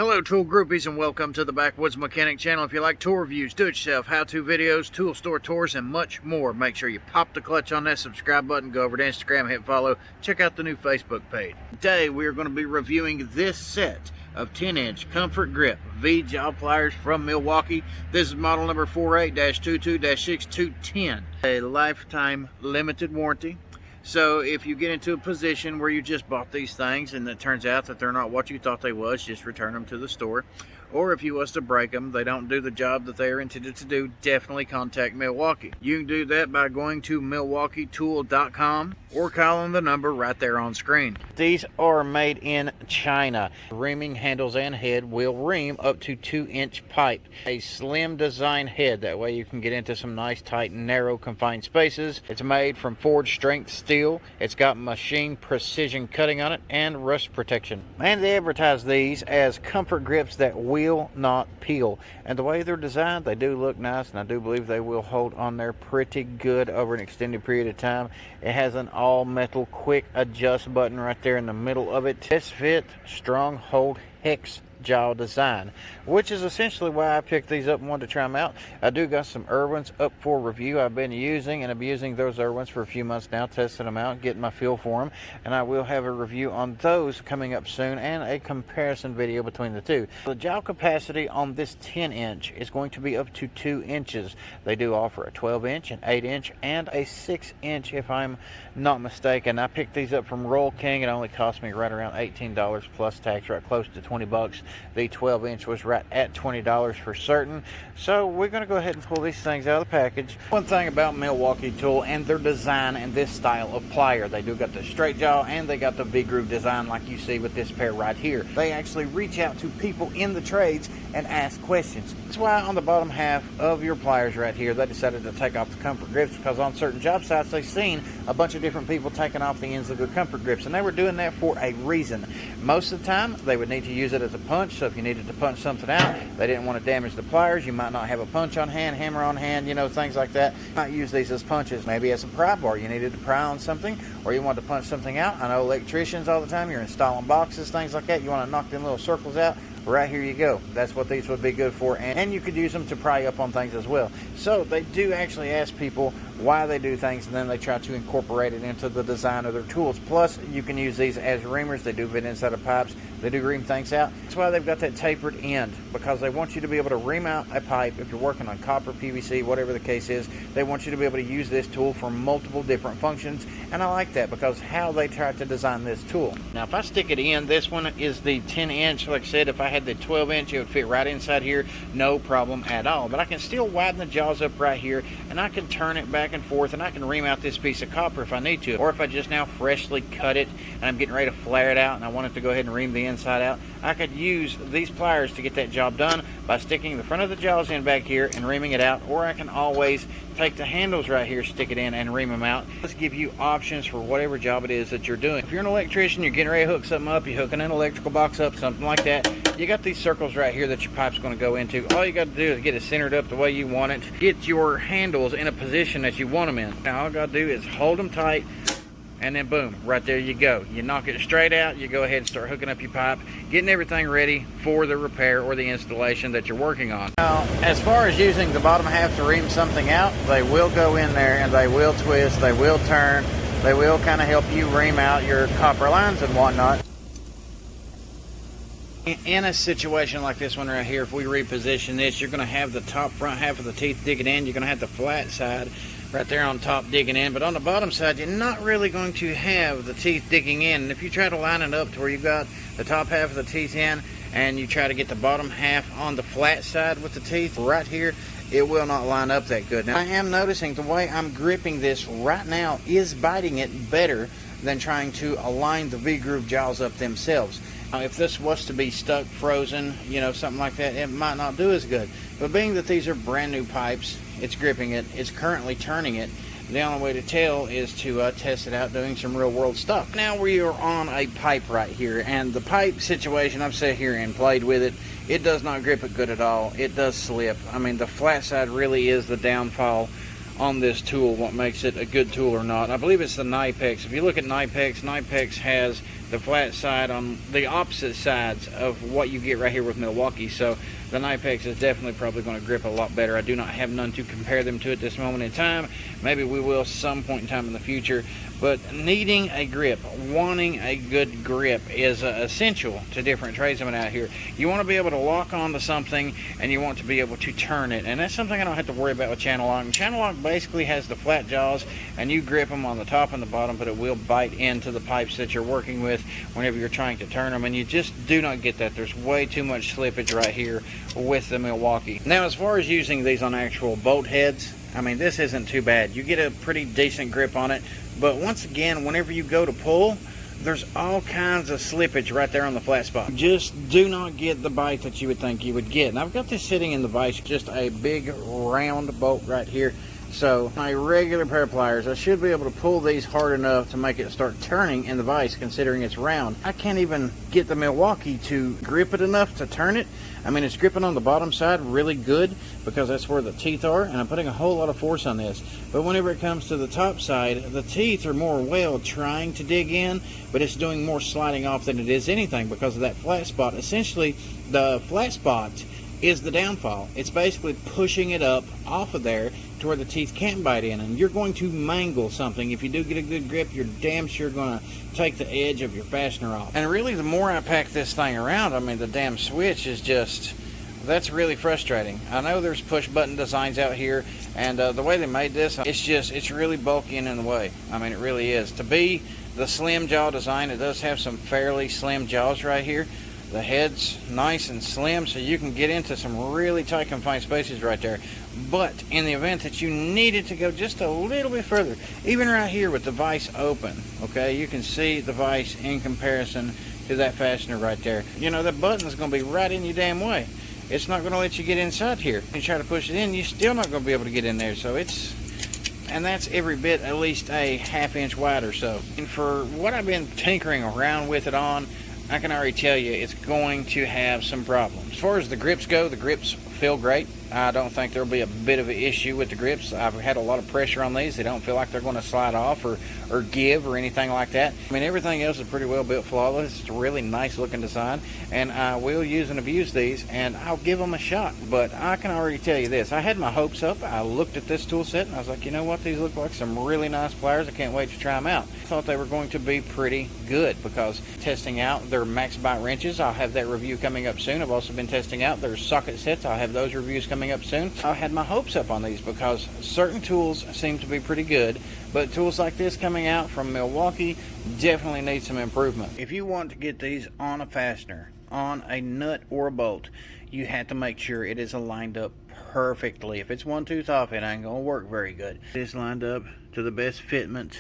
Hello tool groupies and welcome to the Backwoods Mechanic channel. If you like tool reviews, do-it-yourself, how-to videos, tool store tours, and much more, make sure you pop the clutch on that subscribe button, go over to Instagram, hit follow, check out the new Facebook page. Today we are going to be reviewing this set of 10-inch comfort grip V-jaw pliers from Milwaukee. This is model number 48-22-6210, a lifetime limited warranty. So if you get into a position where you just bought these things and it turns out that they're not what you thought they was, just return them to the store. Or if you was to break them, they don't do the job that they are intended to do, definitely contact Milwaukee. You can do that by going to milwaukeetool.com or calling the number right there on screen. These are made in China. Reaming handles and head will ream up to 2-inch pipe. A slim design head, that way you can get into some nice tight narrow confined spaces. It's made from forged strength steel. It's got machine precision cutting on it and rust protection. And they advertise these as comfort grips that will not peel, and the way they're designed, they do look nice, and I do believe they will hold on there pretty good over an extended period of time. It has an all metal quick adjust button right there in the middle of it. Test fit strong hold hex jaw design, which is essentially why I picked these up and wanted to try them out. I do got some Irwins up for review. I've been using those Irwins for a few months now, testing them out, getting my feel for them, and I will have a review on those coming up soon and a comparison video between the two. The jaw capacity on this 10-inch is going to be up to 2 inches. They do offer a 12-inch, an 8-inch, and a 6-inch if I'm not mistaken. I picked these up from Royal King. It only cost me right around $18 plus tax, right close to 20 bucks. The 12-inch was right at $20 for certain. So we're going to go ahead and pull these things out of the package. One thing about Milwaukee Tool and their design and this style of plier, they do got the straight jaw and they got the V-groove design like you see with this pair right here. They actually reach out to people in the trades and ask questions. That's why on the bottom half of your pliers right here, they decided to take off the comfort grips, because on certain job sites they've seen a bunch of different people taking off the ends of their comfort grips, and they were doing that for a reason. Most of the time they would need to use it as a punch, so if you needed to punch something out, they didn't want to damage the pliers, you might not have a punch on hand, hammer on hand, you know, things like that. You might use these as punches, maybe as a pry bar. You needed to pry on something, or you wanted to punch something out. I know electricians all the time, you're installing boxes, things like that, you want to knock them little circles out. Right here you go. That's what these would be good for, and you could use them to pry up on things as well. So they do actually ask people why they do things, and then they try to incorporate it into the design of their tools. Plus, you can use these as reamers. They do fit inside of pipes. They do ream things out. That's why they've got that tapered end, because they want you to be able to ream out a pipe if you're working on copper, PVC, whatever the case is. They want you to be able to use this tool for multiple different functions, and I like that because how they try to design this tool. Now, if I stick it in, this one is the 10-inch. Like I said, if I had the 12-inch, it would fit right inside here, no problem at all. But I can still widen the jaws up right here, and I can turn it back and forth, and I can ream out this piece of copper if I need to. Or if I just now freshly cut it and I'm getting ready to flare it out and I want it to go ahead and ream the inside out, I could use these pliers to get that job done by sticking the front of the jaws in back here and reaming it out. Or I can always take the handles right here, stick it in, and ream them out. Let's give you options for whatever job it is that you're doing. If you're an electrician, you're getting ready to hook something up, you're hooking an electrical box up, something like that, you got these circles right here that your pipe's going to go into. All you got to do is get it centered up the way you want it. Get your handles in a position that you want them in. Now all you got to do is hold them tight, and then boom, right there you go. You knock it straight out, you go ahead and start hooking up your pipe, getting everything ready for the repair or the installation that you're working on. Now, as far as using the bottom half to ream something out, they will go in there and they will twist, they will turn, they will kind of help you ream out your copper lines and whatnot. In a situation like this one right here, if we reposition this, you're going to have the top front half of the teeth digging in. You're going to have the flat side right there on top digging in, but on the bottom side you're not really going to have the teeth digging in. And if you try to line it up to where you've got the top half of the teeth in and you try to get the bottom half on the flat side with the teeth right here, it will not line up that good. Now I am noticing the way I'm gripping this right now is biting it better than trying to align the V-groove jaws up themselves. Now, if this was to be stuck, frozen, you know, something like that, it might not do as good. But being that these are brand new pipes, it's gripping it, it's currently turning it, the only way to tell is to test it out doing some real world stuff. Now we are on a pipe right here, and the pipe situation, I've sat here and played with it. It does not grip it good at all. It does slip. I mean, the flat side really is the downfall on this tool, what makes it a good tool or not. I believe it's the Knipex. If you look at Knipex, Knipex has the flat side on the opposite sides of what you get right here with Milwaukee. So the Knipex is definitely probably going to grip a lot better. I do not have none to compare them to at this moment in time. Maybe we will some point in time in the future. But needing a grip, wanting a good grip is essential to different tradesmen out here. You want to be able to lock onto something, and you want to be able to turn it. And that's something I don't have to worry about with channel lock. Channel lock basically has the flat jaws, and you grip them on the top and the bottom, but it will bite into the pipes that you're working with whenever you're trying to turn them. And you just do not get that. There's way too much slippage right here with the Milwaukee. Now, as far as using these on actual bolt heads, I mean, this isn't too bad. You get a pretty decent grip on it. But once again, whenever you go to pull, there's all kinds of slippage right there on the flat spot. Just do not get the bite that you would think you would get. And I've got this sitting in the vise, just a big round bolt right here. So my regular pair of pliers, I should be able to pull these hard enough to make it start turning in the vise, considering it's round. I can't even get the Milwaukee to grip it enough to turn it. I mean, it's gripping on the bottom side really good because that's where the teeth are, and I'm putting a whole lot of force on this. But whenever it comes to the top side, the teeth are more trying to dig in, but it's doing more sliding off than it is anything because of that flat spot. Essentially, the flat spot is the downfall. It's basically pushing it up off of there to where the teeth can't bite in, and you're going to mangle something. If you do get a good grip, you're damn sure going to take the edge of your fastener off. And really, the more I pack this thing around, I mean, the damn switch is just, that's really frustrating. I know there's push button designs out here, and the way they made this, it's really bulky and in the way. I mean, it really is. To be the slim jaw design, it does have some fairly slim jaws right here. The head's nice and slim, so you can get into some really tight confined spaces right there. But in the event that you needed to go just a little bit further, even right here with the vise open, okay, you can see the vise in comparison to that fastener right there. You know, that button's going to be right in your damn way. It's not going to let you get inside here. If you try to push it in, you're still not going to be able to get in there. So and that's every bit at least a ½ inch wide or so. And for what I've been tinkering around with it on, I can already tell you it's going to have some problems. As far as the grips go, the grips feel great. I don't think there'll be a bit of an issue with the grips. I've had a lot of pressure on these. They don't feel like they're going to slide off or give or anything like that. I mean, everything else is pretty well built, flawless. It's a really nice looking design, and I will use and abuse these, and I'll give them a shot. But I can already tell you this. I had my hopes up. I looked at this tool set, and I was like, you know what? These look like some really nice pliers. I can't wait to try them out. I thought they were going to be pretty good because testing out their max bite wrenches, I'll have that review coming up soon. I've also been testing out their socket sets. I'll have those reviews coming up soon. I had my hopes up on these because certain tools seem to be pretty good, but tools like this coming out from Milwaukee definitely need some improvement. If you want to get these on a fastener, on a nut or a bolt, you have to make sure it is aligned up perfectly. If it's one tooth off, it ain't gonna work very good. It's lined up to the best fitment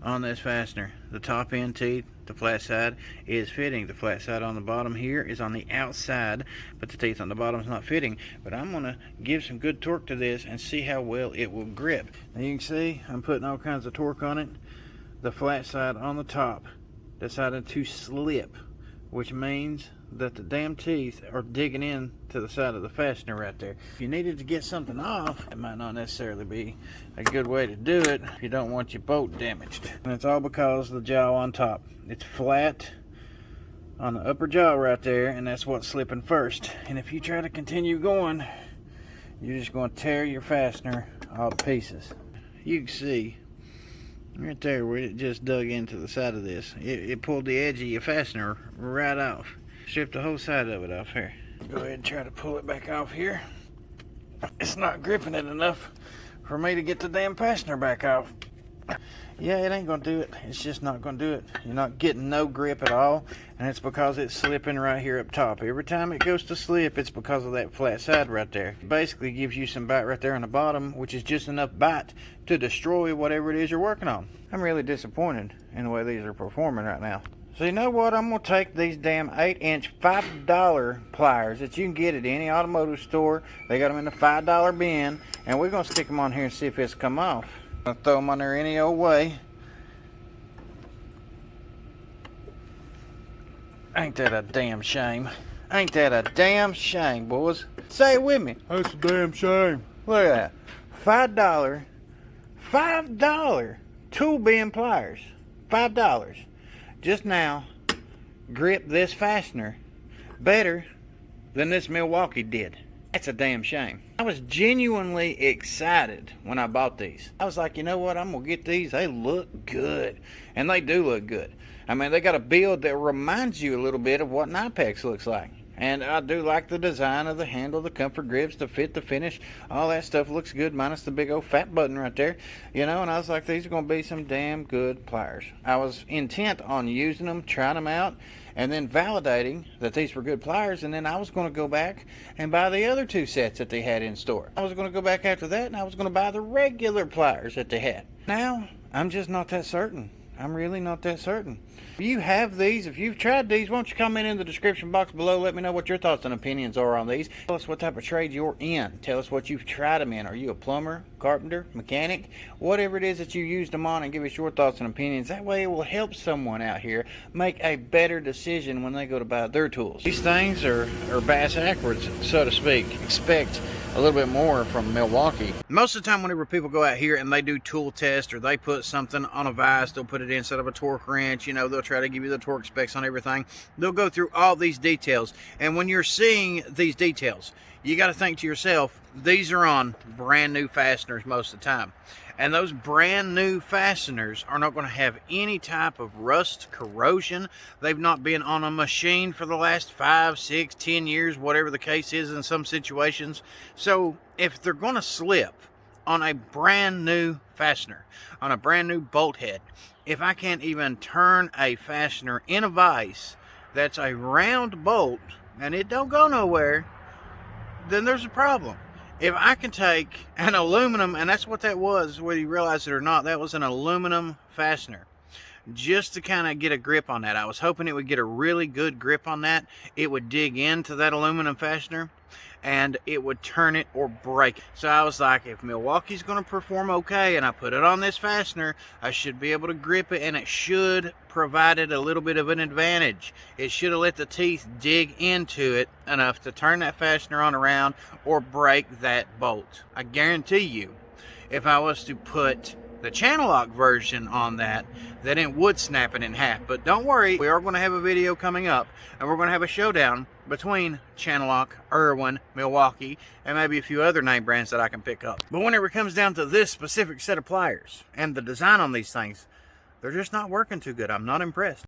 on this fastener. The top end teeth, the flat side, is fitting. The flat side on the bottom here is on the outside, but the teeth on the bottom is not fitting. But I'm going to give some good torque to this and see how well it will grip. Now you can see I'm putting all kinds of torque on it. The flat side on the top decided to slip, which means that the damn teeth are digging in to the side of the fastener right there. If you needed to get something off, it might not necessarily be a good way to do it if you don't want your bolt damaged. And it's all because of the jaw on top. It's flat on the upper jaw right there, and that's what's slipping first. And if you try to continue going, you're just going to tear your fastener all to pieces. You can see right there where it just dug into the side of this. It pulled the edge of your fastener right off. Stripped the whole side of it off here. Go ahead and try to pull it back off here. It's not gripping it enough for me to get the damn fastener back off. Yeah, it ain't gonna do it. It's just not gonna do it. You're not getting no grip at all, and it's because it's slipping right here up top. Every time it goes to slip, it's because of that flat side right there. It basically gives you some bite right there on the bottom, which is just enough bite to destroy whatever it is you're working on. I'm really disappointed in the way these are performing right now. So you know what? I'm going to take these damn 8-inch $5 pliers that you can get at any automotive store. They got them in the $5 bin, and we're going to stick them on here and see if it's come off. I'm going to throw them on there any old way. Ain't that a damn shame? Ain't that a damn shame, boys? Say it with me. That's a damn shame. Look at that. $5 tool bin pliers. $5. Just now, grip this fastener better than this Milwaukee did. That's a damn shame. I was genuinely excited when I bought these. I was like, you know what, I'm gonna get these. They look good, and they do look good. I mean, they got a build that reminds you a little bit of what an Ipex looks like. And I do like the design of the handle, the comfort grips, the fit, the finish. All that stuff looks good, minus the big old fat button right there. You know, and I was like, these are going to be some damn good pliers. I was intent on using them, trying them out, and then validating that these were good pliers. And then I was going to go back and buy the other 2 sets that they had in store. I was going to go back after that, and I was going to buy the regular pliers that they had. Now, I'm just not that certain. I'm really not that certain. If you have these, if you've tried these, why don't you comment in the description box below. Let me know what your thoughts and opinions are on these. Tell us what type of trade you're in. Tell us what you've tried them in. Are you a plumber, carpenter, mechanic? Whatever it is that you used them on, and give us your thoughts and opinions. That way it will help someone out here make a better decision when they go to buy their tools. These things are bass backwards, so to speak. Expect a little bit more from Milwaukee. Most of the time whenever people go out here and they do tool test, or they put something on a vise, they'll put it inside of a torque wrench, you know, they'll try to give you the torque specs on everything. They'll go through all these details, and when you're seeing these details, you got to think to yourself, these are on brand new fasteners most of the time. And those brand new fasteners are not going to have any type of rust, corrosion. They've not been on a machine for the last 5, 6, 10 years, whatever the case is in some situations. So if they're going to slip on a brand new fastener, on a brand new bolt head, if I can't even turn a fastener in a vise that's a round bolt and it don't go nowhere, then there's a problem. If I can take an aluminum, and that's what that was, whether you realize it or not, that was an aluminum fastener, just to kind of get a grip on that. I was hoping it would get a really good grip on that. It would dig into that aluminum fastener, and it would turn it or break. So I was like, if Milwaukee's going to perform okay, and I put it on this fastener, I should be able to grip it, and it should provide it a little bit of an advantage. It should have let the teeth dig into it enough to turn that fastener on around or break that bolt. I guarantee you, if I was to put the channel lock version on that, then it would snap it in half. But don't worry, we are going to have a video coming up, and we're going to have a showdown between channel lock, Irwin, Milwaukee, and maybe a few other name brands that I can pick up. But whenever it comes down to this specific set of pliers and the design on these things, they're just not working too good. I'm not impressed.